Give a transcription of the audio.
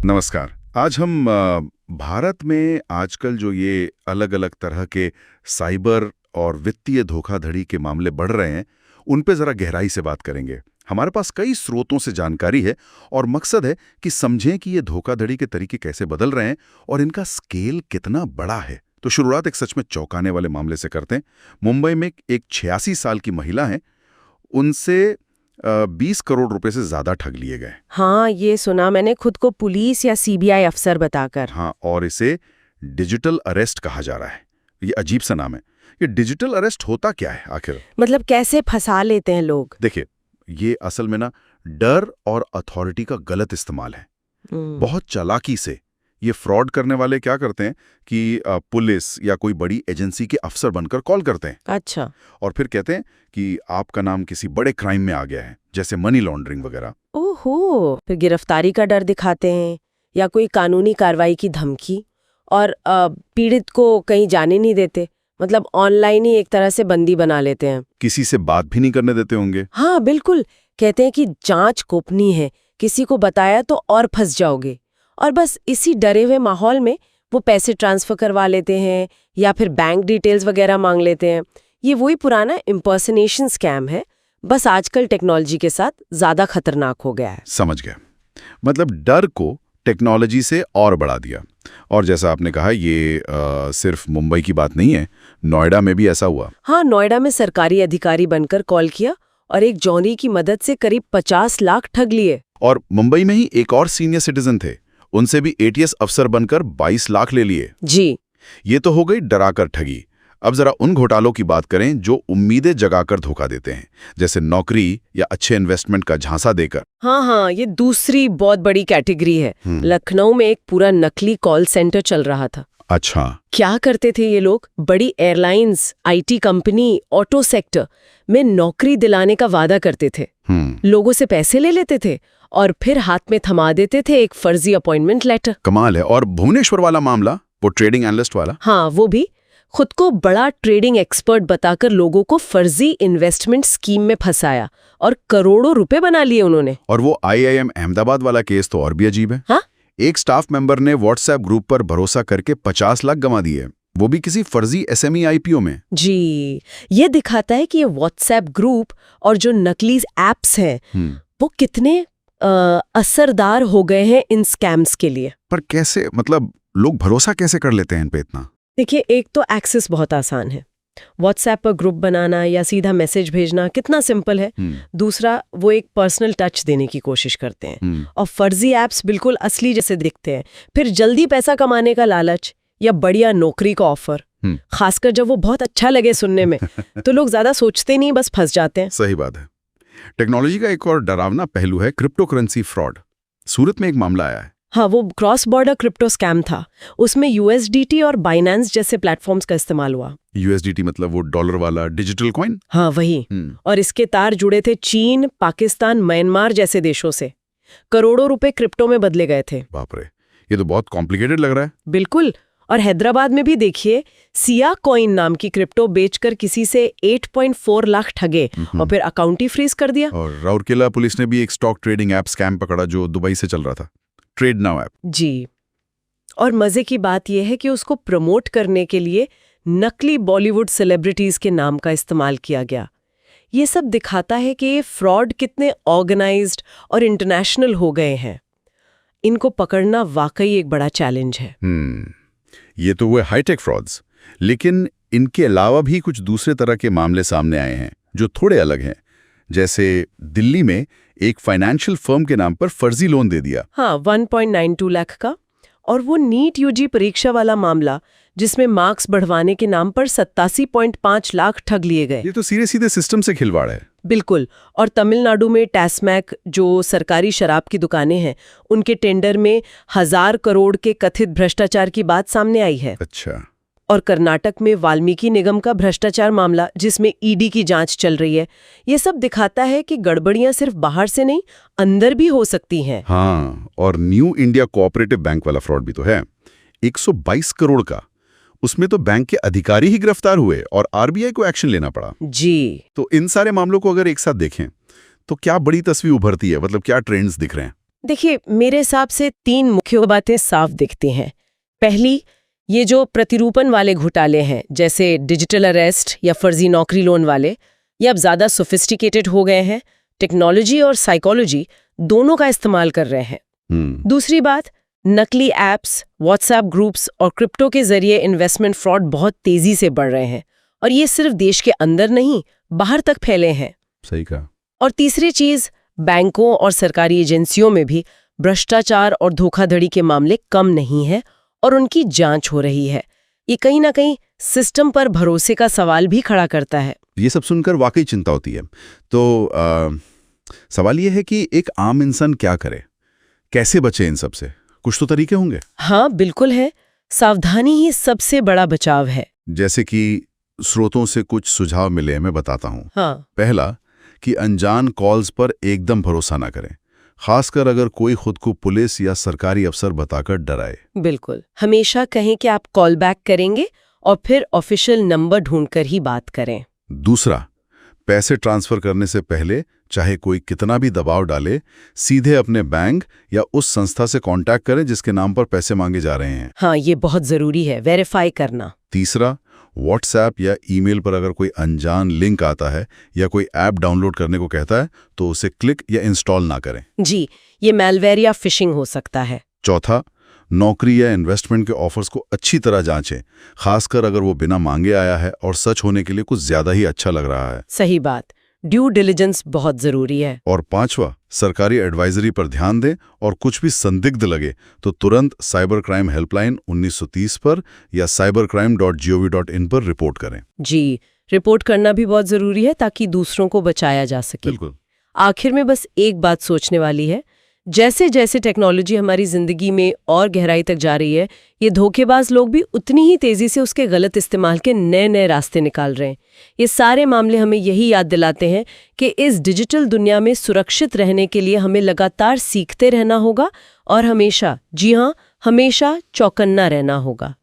नमस्कार। आज हम भारत में आजकल जो ये अलग-अलग तरह के साइबर और वित्तीय धोखाधड़ी के मामले बढ़ रहे हैं, उन पे ज़रा गहराई से बात करेंगे। हमारे पास कई स्रोतों से जानकारी है और मकसद है कि समझें कि ये धोखाधड़ी के तरीके कैसे बदल रहे हैं और इनका स्केल कितना बड़ा है। तो शुरुआत एक सच में चौंकाने वाले मामले से करते हैं। मुंबई में एक 86 साल की महिला हैं, उनसे 20 करोड़ रुपए से ज्यादा ठग लिए गए। हाँ, ये सुना मैंने, खुद को पुलिस या सीबीआई अफसर बताकर। हाँ, और इसे डिजिटल अरेस्ट कहा जा रहा है। ये अजीब सा नाम है। ये डिजिटल अरेस्ट होता क्या है आखिर? मतलब कैसे फंसा लेते हैं लोग? देखिए, ये असल में ना डर और अथॉरिटी का गलत इस्तेमाल है। बहुत चालाकी से ये फ्रॉड करने वाले क्या करते हैं कि पुलिस या कोई बड़ी एजेंसी के अफसर बनकर कॉल करते हैं। अच्छा। और फिर कहते हैं कि आपका नाम किसी बड़े क्राइम में आ गया है, जैसे मनी लॉन्ड्रिंग वगैरह। ओहो, फिर गिरफ्तारी का डर दिखाते हैं या कोई कानूनी कार्रवाई की धमकी, और पीड़ित को कहीं जाने नहीं देते। मतलब ऑनलाइन ही एक तरह से बंदी बना लेते हैं। किसी से बात भी नहीं करने देते होंगे। हाँ बिल्कुल, कहते हैं कि जांच गोपनीय है, किसी को बताया तो और फंस जाओगे। और बस इसी डरे हुए माहौल में वो पैसे ट्रांसफर करवा लेते हैं या फिर बैंक डिटेल्स वगैरह मांग लेते हैं। ये वही पुराना इम्पर्सनेशन स्कैम है, बस आजकल टेक्नोलॉजी के साथ ज्यादा खतरनाक हो गया है। समझ गया। मतलब डर को टेक्नोलॉजी से और बढ़ा दिया। और जैसा आपने कहा, ये सिर्फ मुंबई की बात नहीं है, नोएडा में भी ऐसा हुआ। हाँ, नोएडा में सरकारी अधिकारी बनकर कॉल किया और एक जॉनी की मदद से करीब 50 लाख ठग लिए। और मुंबई में ही एक और सीनियर सिटीजन थे, उनसे भी एटीएस अफसर बनकर 22 लाख ले लिए। जी, ये तो हो गई डराकर ठगी। अब जरा उन घोटालों की बात करें जो उम्मीदें जगाकर धोखा देते हैं, जैसे नौकरी या अच्छे इन्वेस्टमेंट का झांसा देकर। हाँ, ये दूसरी बहुत बड़ी कैटेगरी है। लखनऊ में एक पूरा नकली कॉल सेंटर चल रहा था। अच्छा। क्या करते थे ये लोग? बड़ी airlines, IT company, auto sector में नौकरी दिलाने का वादा करते थे। लोगों से पैसे ले लेते थे और फिर हाथ में थमा देते थे एक फर्जी अपॉइंटमेंट लेटर। कमाल है। और भुवनेश्वर वाला मामला, वो ट्रेडिंग एनालिस्ट वाला? हाँ, वो भी खुद को बड़ा ट्रेडिंग एक्सपर्ट बताकर लोगों को फर्जी इन्वेस्टमेंट स्कीम में फंसाया और करोड़ों रुपए बना लिए उन्होंने। और वो आईआईएम अहमदाबाद वाला केस तो और भी अजीब है। हाँ? एक स्टाफ मेंबर ने व्हाट्सएप ग्रुप पर भरोसा करके 50 लाख गंवा दिए, वो भी किसी फर्जी एसएमई आईपीओ में। जी, ये दिखाता है कि ये व्हाट्सएप ग्रुप और जो नकली एप्स हैं वो कितने असरदार हो गए हैं इन स्कैम्स के लिए। पर कैसे, मतलब लोग भरोसा कैसे कर लेते हैं इन पे इतना? देखिए, एक तो एक्सेस बहुत आसान है। व्हाट्सएप पर ग्रुप बनाना या सीधा मैसेज भेजना कितना सिंपल है। दूसरा, वो एक पर्सनल टच देने की कोशिश करते हैं। और फर्जी एप्स बिल्कुल असली जैसे दिखते हैं। फिर जल्दी पैसा कमाने का लालच या बढ़िया नौकरी का ऑफर, खासकर जब वो बहुत अच्छा लगे सुनने में तो लोग ज्यादा सोचते नहीं, बस फंस जाते हैं। सही बात है। टेक्नोलॉजी का एक और डरावना पहलू है क्रिप्टो करेंसी फ्रॉड। सूरत में एक मामला आया है। हाँ, वो क्रॉस बॉर्डर क्रिप्टो स्कैम था। उसमें यूएसडीटी और बाइनेंस जैसे प्लेटफॉर्म्स का इस्तेमाल हुआ। यूएसडीटी मतलब वो डॉलर वाला डिजिटल कॉइन? हाँ, वही। और इसके तार जुड़े थे चीन, पाकिस्तान, म्यांमार जैसे देशों से। करोड़ों रुपए क्रिप्टो में बदले गए थे। बाप रे, ये तो बहुत कॉम्प्लिकेटेड लग रहा है। बिल्कुल। और हैदराबाद में भी देखिए, सिया कॉइन नाम की क्रिप्टो बेचकर किसी से 8.4 लाख ठगे और फिर अकाउंट ही फ्रीज कर दिया। और राउरकेला पुलिस ने भी एक स्टॉक ट्रेडिंग ऐप स्कैम पकड़ा जो दुबई से चल रहा था, ट्रेड नाउ ऐप। जी, और मजे की बात यह है कि उसको प्रमोट करने के लिए नकली बॉलीवुड सेलिब्रिटीज के नाम का इस्तेमाल किया गया। ये सब दिखाता है कि ये फ्रॉड कितने ऑर्गेनाइज्ड और इंटरनेशनल हो गए हैं। इनको पकड़ना वाकई एक बड़ा चैलेंज है। ये तो हुए हाईटेक फ्रॉड्स, लेकिन इनके अलावा भी कुछ दूसरे तरह के मामले सामने आए हैं जो थोड़े अलग हैं। जैसे दिल्ली में एक फाइनेंशियल फर्म के नाम पर फर्जी लोन दे दिया। हाँ, 1.92 लाख का। और वो नीट यूजी परीक्षा वाला मामला जिसमें मार्क्स बढ़वाने के नाम पर 87.5 लाख ठग लिए गए। ये तो सीधे सीधे सिस्टम से खिलवाड़ है। बिल्कुल। और तमिलनाडु में टैस्मैक, जो सरकारी शराब की दुकानें हैं, उनके टेंडर में 1000 करोड़ के कथित भ्रष्टाचार की बात सामने आई है। अच्छा। और कर्नाटक में वाल्मीकि निगम का भ्रष्टाचार मामला, जिसमें ईडी की जांच चल रही है। ये सब दिखाता है कि गड़बड़ियां सिर्फ बाहर से नहीं, अंदर भी हो सकती हैं। हाँ, और न्यू इंडिया कोऑपरेटिव बैंक वाला फ्रॉड भी तो है, 122 करोड़ का। उसमें तो बैंक के अधिकारी ही गिरफ्तार हुए और आरबीआई को एक्शन लेना पड़ा। जी। तो इन सारे मामलों को अगर एक साथ देखें तो क्या बड़ी तस्वीर उभरती है? मतलब क्या ट्रेंड्स दिख रहे हैं? देखिए, मेरे हिसाब से 3 मुख्य बातें साफ दिखती हैं। पहली, ये जो प्रतिरूपण वाले घोटाले हैं, जैसे डिजिटल अरेस्ट या फर्जी नौकरी लोन वाले, ये अब ज़्यादा सोफिस्टिकेटेड हो गए हैं। टेक्नोलॉजी और साइकोलॉजी दोनों का इस्तेमाल कर रहे हैं। दूसरी बात, नकली ऐप्स, व्हाट्सएप ग्रुप्स और क्रिप्टो के जरिए इन्वेस्टमेंट फ्रॉड बहुत तेजी से बढ़ रहे हैं, और ये सिर्फ देश के अंदर नहीं, बाहर तक फैले हैं। सही कहा। और तीसरी चीज, बैंकों और सरकारी एजेंसियों में भी भ्रष्टाचार और धोखाधड़ी के मामले कम नहीं हैं और उनकी जांच हो रही है। ये कहीं ना कहीं सिस्टम पर भरोसे का सवाल भी खड़ा करता है। ये सब सुनकर वाकई चिंता होती है। तो सवाल ये है कि एक आम इंसान क्या करे, कैसे बचे इन सब से? कुछ तो तरीके होंगे। हाँ, बिल्कुल है। सावधानी ही सबसे बड़ा बचाव है। जैसे कि स्रोतों से कुछ सुझाव मिले, मैं बताता हूँ। हाँ। पहला, कि अनजान कॉल्स पर एकदम भरोसा ना करें, खासकर अगर कोई खुद को पुलिस या सरकारी अफसर बताकर डराए। बिल्कुल। हमेशा कहें कि आप कॉल बैक करेंगे और फिर ऑफिशियल नंबर ढूंढकर ही बात करें। दूसरा, पैसे ट्रांसफर करने से पहले चाहे कोई कितना भी दबाव डाले, सीधे अपने बैंक या उस संस्था से कांटेक्ट करें जिसके नाम पर पैसे मांगे जा रहे हैं। हाँ, ये बहुत जरूरी है, वेरीफाई करना। तीसरा, व्हाट्सएप या ईमेल पर अगर कोई अनजान लिंक आता है या कोई ऐप डाउनलोड करने को कहता है तो उसे क्लिक या इंस्टॉल ना करें। जी, ये मैलवेयर या फिशिंग हो सकता है। चौथा, नौकरी या इन्वेस्टमेंट के ऑफर्स को अच्छी तरह जांचें, खासकर अगर वो बिना मांगे आया है और सच होने के लिए कुछ ज्यादा ही अच्छा लग रहा है। सही बात, ड्यू डिलिजेंस बहुत जरूरी है। और पांचवा, सरकारी एडवाइजरी पर ध्यान दें और कुछ भी संदिग्ध लगे तो तुरंत साइबर क्राइम हेल्पलाइन 1930 पर या cybercrime.gov.in पर रिपोर्ट करें। जी, रिपोर्ट करना भी बहुत जरूरी है ताकि दूसरों को बचाया जा सके। बिल्कुल। आखिर में बस एक बात सोचने वाली है, जैसे जैसे टेक्नोलॉजी हमारी जिंदगी में और गहराई तक जा रही है, ये धोखेबाज लोग भी उतनी ही तेजी से उसके गलत इस्तेमाल के नए नए रास्ते निकाल रहे हैं। ये सारे मामले हमें यही याद दिलाते हैं कि इस डिजिटल दुनिया में सुरक्षित रहने के लिए हमें लगातार सीखते रहना होगा और हमेशा, जी हाँ, हमेशा चौकन्ना रहना होगा।